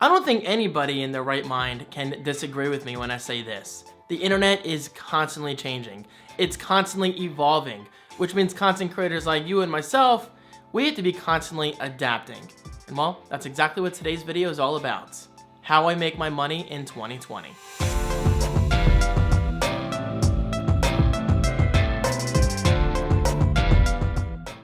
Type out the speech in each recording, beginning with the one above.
I don't think anybody in their right mind can disagree with me when I say this. The internet is constantly changing. It's constantly evolving, which means content creators like you and myself, we have to be constantly adapting. And well, that's exactly what today's video is all about. How I make my money in 2020.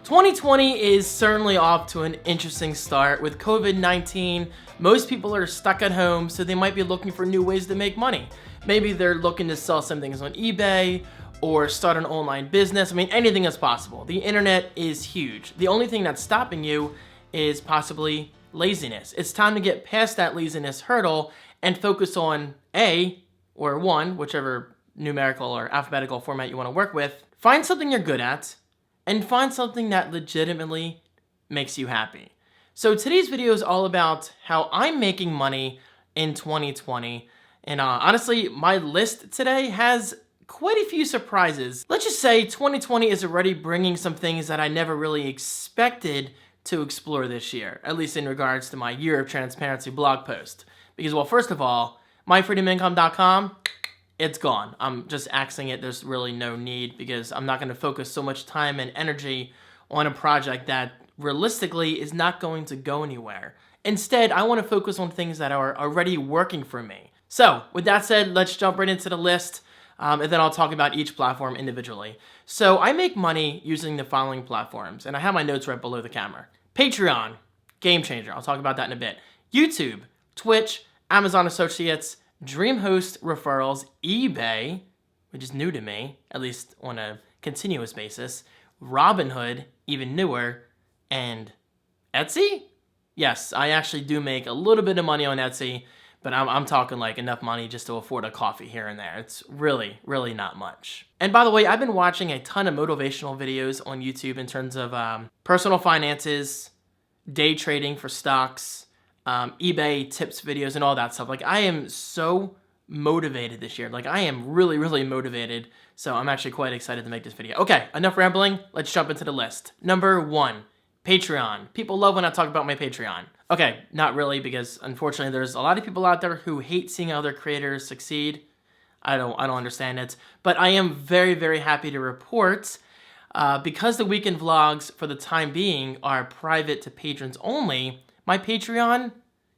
2020 is certainly off to an interesting start. With COVID-19, most people are stuck at home, so they might be looking for new ways to make money. Maybe they're looking to sell some things on eBay or start an online business. I mean, anything is possible. The internet is huge. The only thing that's stopping you is possibly laziness. It's time to get past that laziness hurdle and focus on A, or one, whichever numerical or alphabetical format you want to work with. Find something you're good at, and find something that legitimately makes you happy. So today's video is all about how I'm making money in 2020. And honestly, my list today has quite a few surprises. Let's just say 2020 is already bringing some things that I never really expected to explore this year, at least in regards to my Year of Transparency blog post. Because, well, first of all, myfreedomincome.com, it's gone. I'm just axing it. There's really no need because I'm not going to focus so much time and energy on a project that realistically is not going to go anywhere. Instead, I want to focus on things that are already working for me. So with that said, let's jump right into the list, and then I'll talk about each platform individually. So I make money using the following platforms, and I have my notes right below the camera. Patreon, game changer. I'll talk about that in a bit. YouTube, Twitch, Amazon Associates, DreamHost referrals, eBay, which is new to me, at least on a continuous basis, Robinhood, even newer, and Etsy? Yes, I actually do make a little bit of money on Etsy, but I'm talking like enough money just to afford a coffee here and there. It's really, really not much. And by the way, I've been watching a ton of motivational videos on YouTube in terms of personal finances, day trading for stocks, eBay tips videos and all that stuff. Like, I am so motivated this year. Like, I am really, really motivated. So I'm actually quite excited to make this video. Okay, enough rambling. Let's jump into the list. Number 1, Patreon. People love when I talk about my Patreon. Okay, not really, because unfortunately there's a lot of people out there who hate seeing other creators succeed. I don't understand it. But I am very, very happy to report because the weekend vlogs for the time being are private to patrons only, my Patreon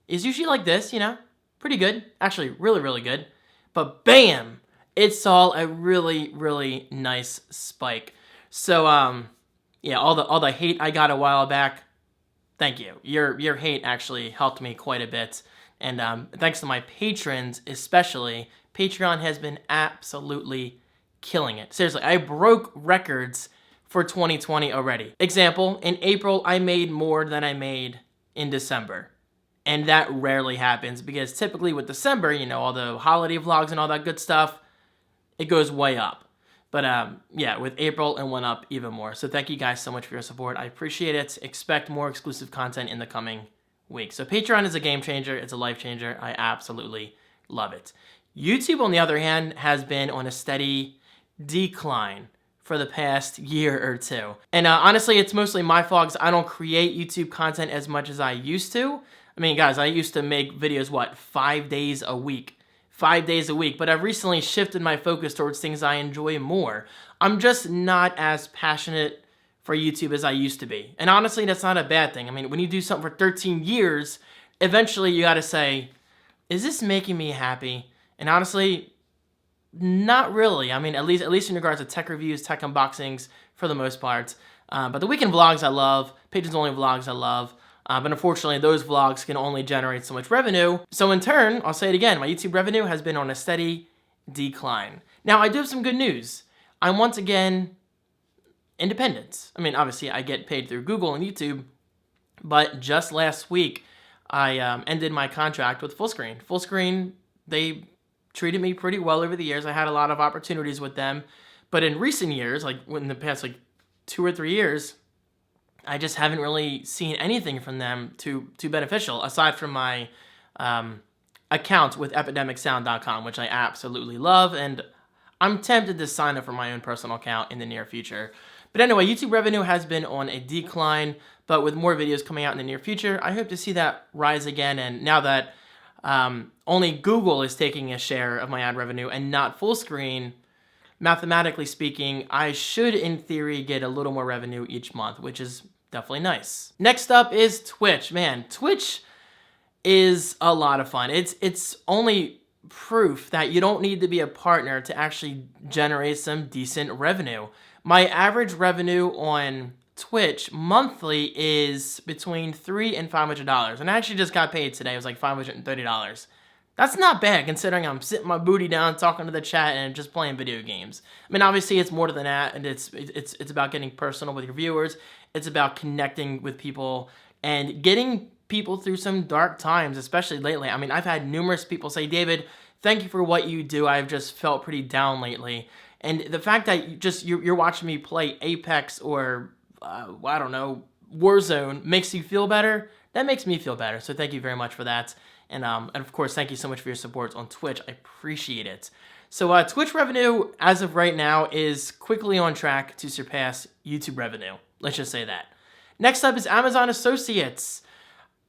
is usually like this, you know, pretty good. Actually, really, really good. But bam, it saw a really, really nice spike. So, yeah, all the hate I got a while back, thank you. Your hate actually helped me quite a bit. And thanks to my patrons especially, Patreon has been absolutely killing it. Seriously, I broke records for 2020 already. Example, in April, I made more than I made in December. And that rarely happens because typically with December, you know, all the holiday vlogs and all that good stuff, it goes way up. But yeah, with April, it went up even more. So thank you guys so much for your support. I appreciate it. Expect more exclusive content in the coming weeks. So Patreon is a game changer. It's a life changer. I absolutely love it. YouTube, on the other hand, has been on a steady decline for the past year or two. And honestly, it's mostly my fault because I don't create YouTube content as much as I used to. I mean, guys, I used to make videos, 5 days a week? 5 days a week, but I've recently shifted my focus towards things I enjoy more. I'm just not as passionate for YouTube as I used to be. And honestly, that's not a bad thing. I mean, when you do something for 13 years, eventually you gotta say, is this making me happy? And honestly, not really. I mean, at least in regards to tech reviews, tech unboxings, for the most part. But the weekend vlogs I love, patrons only vlogs I love. But unfortunately, those vlogs can only generate so much revenue. So in turn, I'll say it again, my YouTube revenue has been on a steady decline. Now, I do have some good news. I'm once again independent. I mean, obviously, I get paid through Google and YouTube. But just last week, I ended my contract with Fullscreen. Fullscreen, they treated me pretty well over the years. I had a lot of opportunities with them. But in recent years, like in the past 2 or 3 years, I just haven't really seen anything from them too beneficial, aside from my account with epidemicsound.com, which I absolutely love, and I'm tempted to sign up for my own personal account in the near future. But anyway, YouTube revenue has been on a decline, but with more videos coming out in the near future, I hope to see that rise again. And now that only Google is taking a share of my ad revenue and not full screen, mathematically speaking, I should, in theory, get a little more revenue each month, which is definitely nice. Next up is Twitch. Man, Twitch is a lot of fun. It's only proof that you don't need to be a partner to actually generate some decent revenue. My average revenue on Twitch monthly is between $300 and $500, and I actually just got paid today. It was like $530. That's not bad considering I'm sitting my booty down, talking to the chat, and just playing video games. I mean, obviously it's more than that, and it's about getting personal with your viewers. It's about connecting with people and getting people through some dark times, especially lately. I mean, I've had numerous people say, David, thank you for what you do. I've just felt pretty down lately. And the fact that you're watching me play Apex or, I don't know, Warzone makes you feel better, that makes me feel better. So thank you very much for that. And of course, thank you so much for your support on Twitch. I appreciate it. So Twitch revenue, as of right now, is quickly on track to surpass YouTube revenue. Let's just say that. Next up is Amazon Associates.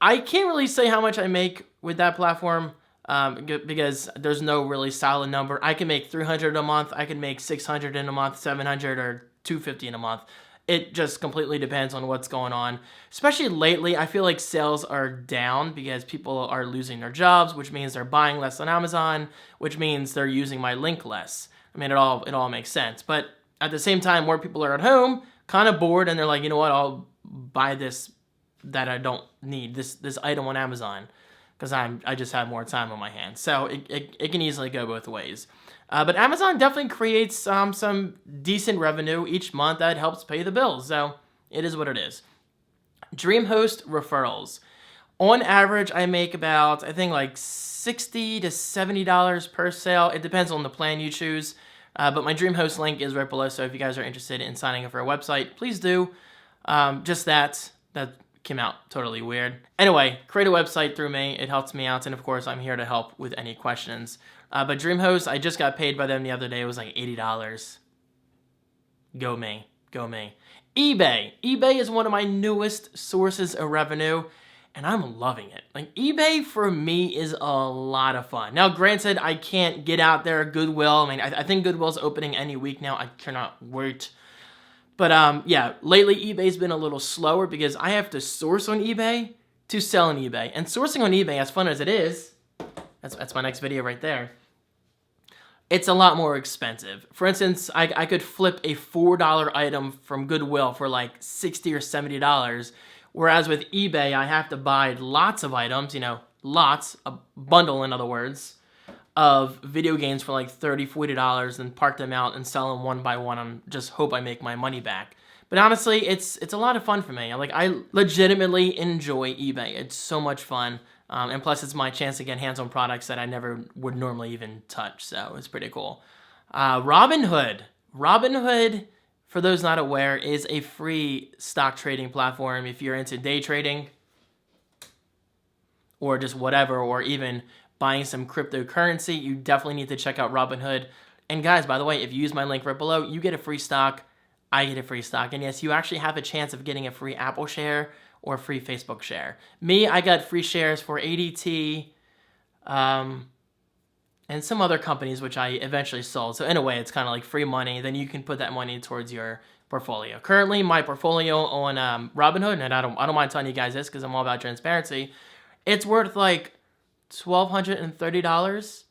I can't really say how much I make with that platform because there's no really solid number. I can make $300 a month. I can make $600 in a month, $700 or $250 in a month. It just completely depends on what's going on. Especially lately, I feel like sales are down because people are losing their jobs, which means they're buying less on Amazon, which means they're using my link less. I mean, it all makes sense. But at the same time, more people are at home, kind of bored, and they're like, you know what, I'll buy this that I don't need, this item on Amazon, because I just have more time on my hands. So it can easily go both ways. But Amazon definitely creates some decent revenue each month that helps pay the bills. So it is what it is. DreamHost referrals. On average, I make about, I think, like $60 to $70 per sale. It depends on the plan you choose. But my DreamHost link is right below. So if you guys are interested in signing up for a website, please do. Just that came out totally weird. Anyway, create a website through me. It helps me out. And of course, I'm here to help with any questions. But DreamHost, I just got paid by them the other day. It was like $80. Go me. Go me. eBay. eBay is one of my newest sources of revenue, and I'm loving it. Like, eBay for me is a lot of fun. Now, granted, I can't get out there. Goodwill, I mean, I think Goodwill's opening any week now. I cannot wait. But yeah, lately eBay's been a little slower because I have to source on eBay to sell on eBay. And sourcing on eBay, as fun as it is, that's my next video right there, it's a lot more expensive. For instance, I could flip a $4 item from Goodwill for like $60 or $70, whereas with eBay, I have to buy lots of items, lots, a bundle in other words, of video games for like $30, $40 and park them out and sell them one by one and just hope I make my money back. But honestly, it's a lot of fun for me. I legitimately enjoy eBay. It's so much fun. And plus, it's my chance to get hands-on products that I never would normally even touch, so it's pretty cool. Robinhood. Robinhood, for those not aware, is a free stock trading platform if you're into day trading or just whatever, or even buying some cryptocurrency. You definitely need to check out Robinhood. And guys, by the way, if you use my link right below, you get a free stock, I get a free stock. And yes, you actually have a chance of getting a free Apple share or free Facebook share. Me, I got free shares for ADT and some other companies, which I eventually sold. So in a way, it's kind of like free money. Then you can put that money towards your portfolio. Currently, my portfolio on Robinhood, and I don't mind telling you guys this because I'm all about transparency, it's worth like $1,230.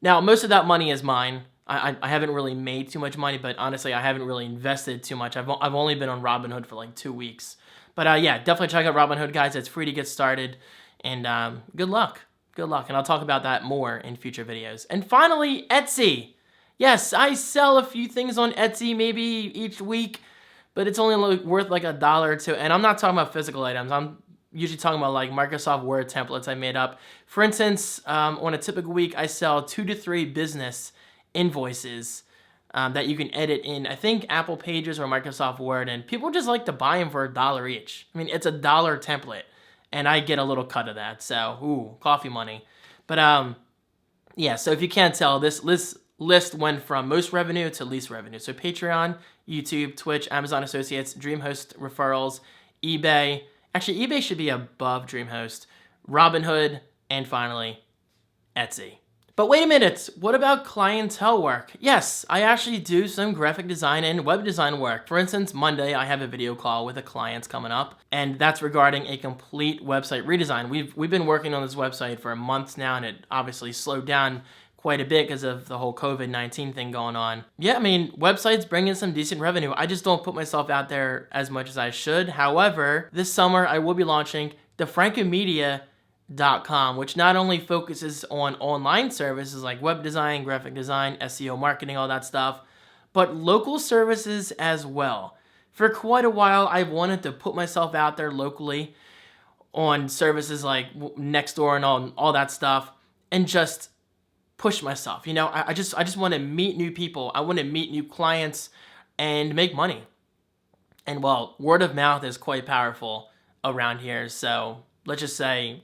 Now, most of that money is mine. I haven't really made too much money, but honestly, I haven't really invested too much. I've only been on Robinhood for like 2 weeks. But yeah, definitely check out Robinhood, guys. It's free to get started. And good luck. Good luck. And I'll talk about that more in future videos. And finally, Etsy. Yes, I sell a few things on Etsy maybe each week, but it's only worth like $1 or $2. And I'm not talking about physical items. I'm usually talking about like Microsoft Word templates I made up. For instance, on a typical week, I sell 2 to 3 business invoices that you can edit in, I think, Apple Pages or Microsoft Word, and people just like to buy them for $1 each. I mean, it's $1 template, and I get a little cut of that, so, ooh, coffee money. But, yeah, so if you can't tell, this list went from most revenue to least revenue. So Patreon, YouTube, Twitch, Amazon Associates, DreamHost referrals, eBay. Actually, eBay should be above DreamHost, Robinhood, and finally, Etsy. But wait a minute, what about clientele work? Yes, I actually do some graphic design and web design work. For instance, Monday I have a video call with a client coming up, and that's regarding a complete website redesign. We've been working on this website for months now, and it obviously slowed down quite a bit because of the whole COVID-19 thing going on. Yeah, I mean, websites bring in some decent revenue. I just don't put myself out there as much as I should. However, this summer I will be launching the francomedia.com, which not only focuses on online services like web design, graphic design, SEO, marketing, all that stuff, but local services as well. For quite a while, I've wanted to put myself out there locally on services like Nextdoor and all that stuff, and just push myself. You know, I just want to meet new people. I want to meet new clients and make money. And well, word of mouth is quite powerful around here. So let's just say,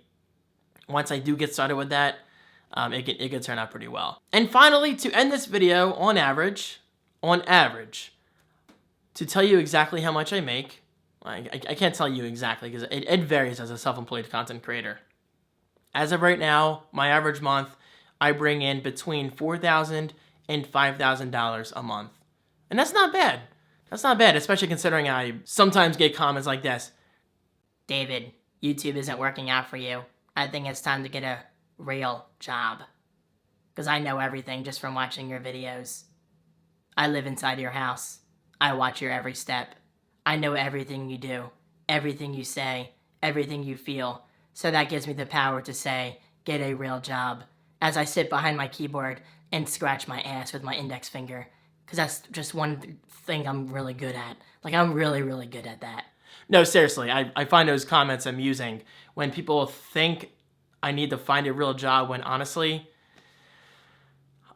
once I do get started with that, it can turn out pretty well. And finally, to end this video, on average, to tell you exactly how much I make, I can't tell you exactly because it varies as a self-employed content creator. As of right now, my average month, I bring in between $4,000 and $5,000 a month. And that's not bad. That's not bad, especially considering I sometimes get comments like this. David, YouTube isn't working out for you. I think it's time to get a real job. Because I know everything just from watching your videos. I live inside your house. I watch your every step. I know everything you do, everything you say, everything you feel. So that gives me the power to say, get a real job. As I sit behind my keyboard and scratch my ass with my index finger. Because that's just one thing I'm really good at. Like, I'm really, really good at that. No, seriously, I find those comments amusing when people think I need to find a real job when honestly,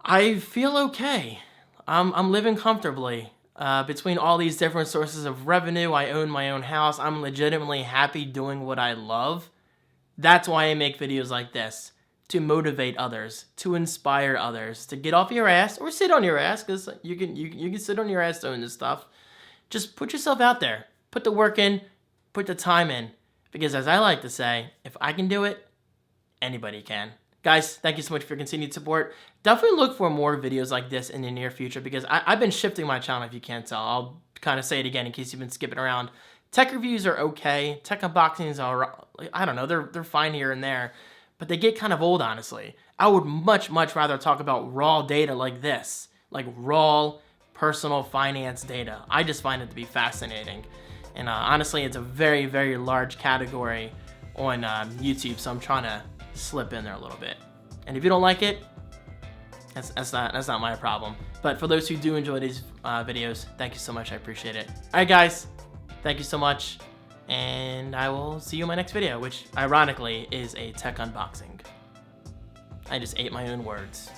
I feel okay. I'm living comfortably. Between all these different sources of revenue, I own my own house. I'm legitimately happy doing what I love. That's why I make videos like this. To motivate others, to inspire others, to get off your ass or sit on your ass, because you can sit on your ass doing this stuff. Just put yourself out there. Put the work in, put the time in. Because as I like to say, if I can do it, anybody can. Guys, thank you so much for your continued support. Definitely look for more videos like this in the near future because I've been shifting my channel, if you can't tell. I'll kind of say it again in case you've been skipping around. Tech reviews are okay. Tech unboxings are, I don't know, they're fine here and there. But they get kind of old, honestly. I would much rather talk about raw data like this. Like raw personal finance data. I just find it to be fascinating. And honestly, it's a very large category on YouTube, so I'm trying to slip in there a little bit. And if you don't like it, that's not my problem. But for those who do enjoy these videos, thank you so much. I appreciate it. All right, guys, thank you so much. And I will see you in my next video, which ironically is a tech unboxing. I just ate my own words.